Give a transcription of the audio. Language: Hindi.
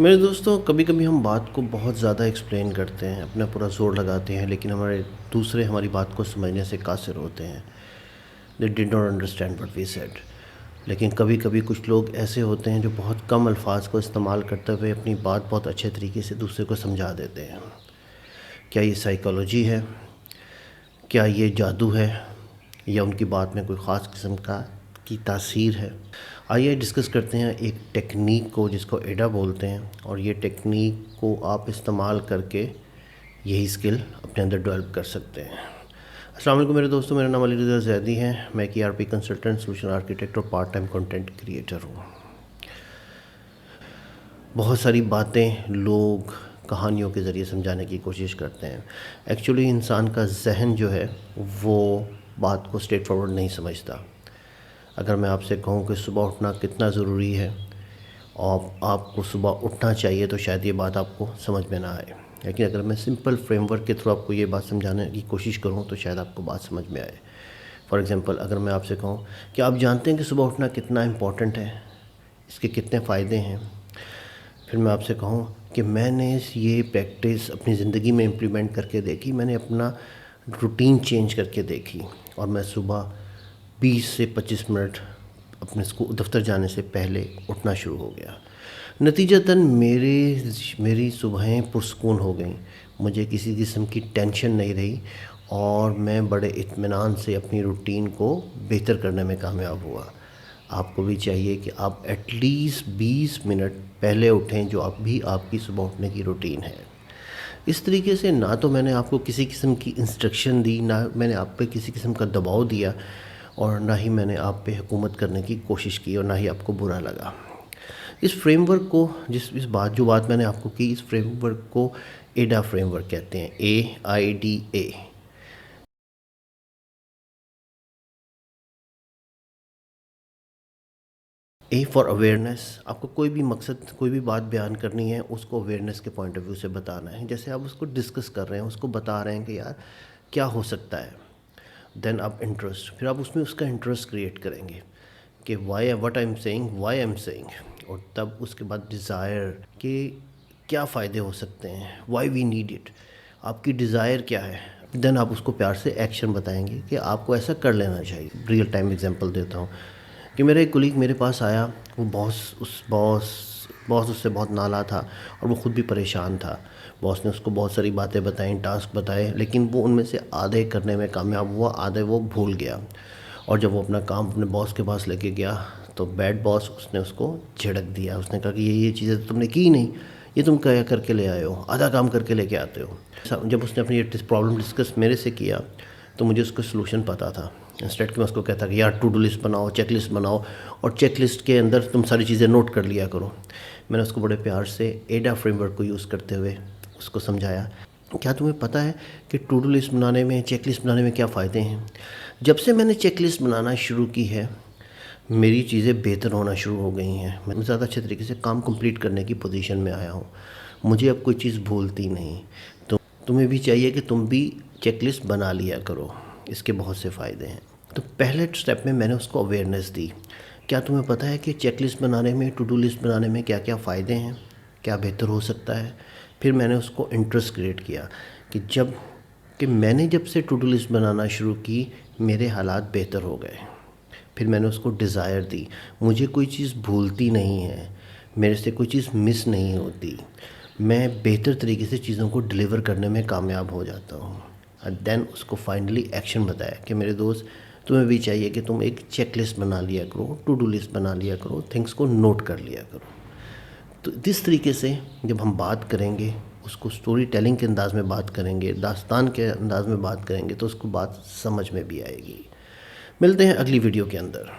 मेरे दोस्तों, कभी कभी हम बात को बहुत ज़्यादा एक्सप्लेन करते हैं, अपना पूरा जोर लगाते हैं, लेकिन दूसरे हमारी बात को समझने से कासिर होते हैं। They did not understand what we said. लेकिन कभी कभी कुछ लोग ऐसे होते हैं जो बहुत कम अल्फाज को इस्तेमाल करते हुए अपनी बात बहुत अच्छे तरीके से दूसरे को समझा देते हैं। क्या ये साइकोलॉजी है? क्या ये जादू है? या उनकी बात में कोई ख़ास किस्म का की तासीर है? आइए डिस्कस करते हैं एक टेक्निक को जिसको एडा बोलते हैं, और ये टेक्निक को आप इस्तेमाल करके यही स्किल अपने अंदर डेवलप कर सकते हैं। अस्सलाम वालेकुम मेरे दोस्तों, मेरा नाम अली रज़ा ज़ैदी है। मैं एक ERP कंसल्टेंट, सोल्यूशन आर्किटेक्ट और पार्ट टाइम कंटेंट क्रिएटर हूँ। बहुत सारी बातें लोग कहानियों के ज़रिए समझाने की कोशिश करते हैं। एक्चुअली इंसान का जहन जो है वो बात को स्ट्रेट फॉरवर्ड नहीं समझता। अगर मैं आपसे कहूँ कि सुबह उठना कितना ज़रूरी है और आपको सुबह उठना चाहिए, तो शायद ये बात आपको समझ में ना आए। लेकिन अगर मैं सिंपल फ्रेमवर्क के थ्रू आपको ये बात समझाने की कोशिश करूँ तो शायद आपको बात समझ में आए। फॉर एग्ज़ाम्पल, अगर मैं आपसे कहूँ कि आप जानते हैं कि सुबह उठना कितना इम्पॉर्टेंट है, इसके कितने फ़ायदे हैं, फिर मैं आपसे कहूँ कि मैंने ये प्रैक्टिस अपनी ज़िंदगी में इम्प्लीमेंट करके देखी, मैंने अपना रूटीन चेंज करके देखी, और मैं सुबह 20 से 25 मिनट अपने दफ्तर जाने से पहले उठना शुरू हो गया। नतीजतन मेरी सुबहें पुरसकून हो गईं, मुझे किसी किस्म की टेंशन नहीं रही, और मैं बड़े इत्मीनान से अपनी रूटीन को बेहतर करने में कामयाब हुआ। आपको भी चाहिए कि आप एटलीस्ट 20 मिनट पहले उठें, जो आपकी सुबह उठने की रूटीन है। इस तरीके से ना तो मैंने आपको किसी किस्म की इंस्ट्रक्शन दी, ना मैंने आप पे किसी किस्म का दबाव दिया, और ना ही मैंने आप पे हुकूमत करने की कोशिश की, और ना ही आपको बुरा लगा। इस फ्रेमवर्क को जो बात मैंने आपको की, इस फ्रेमवर्क को एडा फ्रेमवर्क कहते हैं, AIDA। A for awareness. आपको कोई भी मकसद, कोई भी बात बयान करनी है, उसको अवेयरनेस के पॉइंट ऑफ व्यू से बताना है। जैसे आप उसको डिस्कस कर रहे हैं, उसको बता रहे हैं कि यार क्या हो सकता है। देन आप इंटरेस्ट, फिर आप उसमें उसका इंटरेस्ट क्रिएट करेंगे कि why what I am saying, why I am saying. और तब उसके बाद डिज़ायर कि क्या फ़ायदे हो सकते हैं, वाई वी नीड इट, आपकी डिज़ायर क्या है। देन आप उसको प्यार से एक्शन बताएंगे कि आपको ऐसा कर लेना चाहिए। रियल टाइम एग्जांपल देता हूँ कि मेरा एक कोलीग मेरे पास आया, वो बॉस उससे बहुत नाला था, और वो ख़ुद भी परेशान था। बॉस ने उसको बहुत सारी बातें बताई, टास्क बताए, लेकिन वो उनमें से आधे करने में कामयाब हुआ, आधे वो भूल गया। और जब वो अपना काम अपने बॉस के पास लेके गया, तो बैड बॉस उसने उसको झिड़क दिया। उसने कहा कि ये चीज़ें तो तुमने की नहीं, ये तुम क्या करके ले आए हो, आधा काम करके लेके आते हो। जब उसने अपनी ये प्रॉब्लम डिस्कस मेरे से किया, तो मुझे उसका सलूशन पता था। इंस्टेड कि मैं उसको कहता कि यार टू डू लिस्ट बनाओ, चेक लिस्ट बनाओ, और चेक लिस्ट के अंदर तुम सारी चीज़ें नोट कर लिया करो। मैंने उसको बड़े प्यार से एडा फ्रेमवर्क को यूज़ करते हुए उसको समझाया, क्या तुम्हें पता है कि टू डू लिस्ट बनाने में, चेक लिस्ट बनाने में क्या फ़ायदे हैं। जब से मैंने चेक लिस्ट बनाना शुरू की है, मेरी चीज़ें बेहतर होना शुरू हो गई हैं। मैं ज़्यादा अच्छे तरीके से काम कंप्लीट करने की पोजीशन में आया हूँ। मुझे अब कोई चीज़ भूलती नहीं। तो तुम्हें भी चाहिए कि तुम भी चेक लिस्ट बना लिया करो, इसके बहुत से फ़ायदे हैं। तो पहले स्टेप में मैंने उसको अवेयरनेस दी। क्या तुम्हें पता है कि चेक लिस्ट बनाने में, टू डू लिस्ट बनाने में क्या क्या फ़ायदे हैं, क्या बेहतर हो सकता है। फिर मैंने उसको इंटरेस्ट क्रिएट किया कि मैंने जब से टू डू लिस्ट बनाना शुरू की, मेरे हालात बेहतर हो गए। फिर मैंने उसको डिज़ायर दी, मुझे कोई चीज़ भूलती नहीं है, मेरे से कोई चीज़ मिस नहीं होती, मैं बेहतर तरीके से चीज़ों को डिलीवर करने में कामयाब हो जाता हूँ। और देन उसको फाइनली एक्शन बताया कि मेरे दोस्त, तुम्हें भी चाहिए कि तुम एक चेक लिस्ट बना लिया करो, टू डू लिस्ट बना लिया करो, थिंग्स को नोट कर लिया करो। तो इस तरीके से जब हम बात करेंगे, उसको स्टोरी टेलिंग के अंदाज़ में बात करेंगे, दास्तान के अंदाज़ में बात करेंगे, तो उसको बात समझ में भी आएगी। मिलते हैं अगली वीडियो के अंदर।